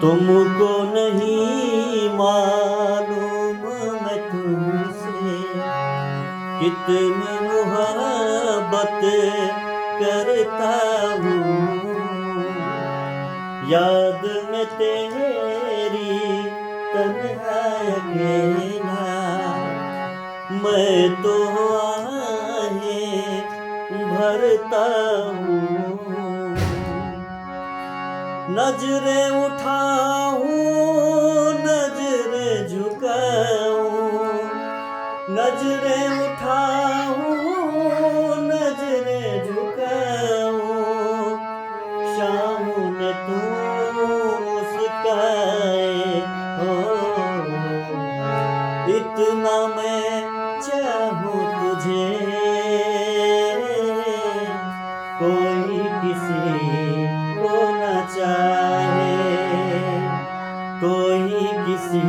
तुमको नहीं मालूम मैं तुमसे कितनी मोहब्बत करता हूँ। याद में तेरी तन्हा अकेला मैं तो आहें भरता हूँ। नजरें उठाऊं नजरें झुकाऊं, नजरें उठाऊं नजरें झुकाऊं, शाम ने तू मुस्काए हो। इतना मैं चाहूं तुझे कोई किसी को न चाहे, कोई किसी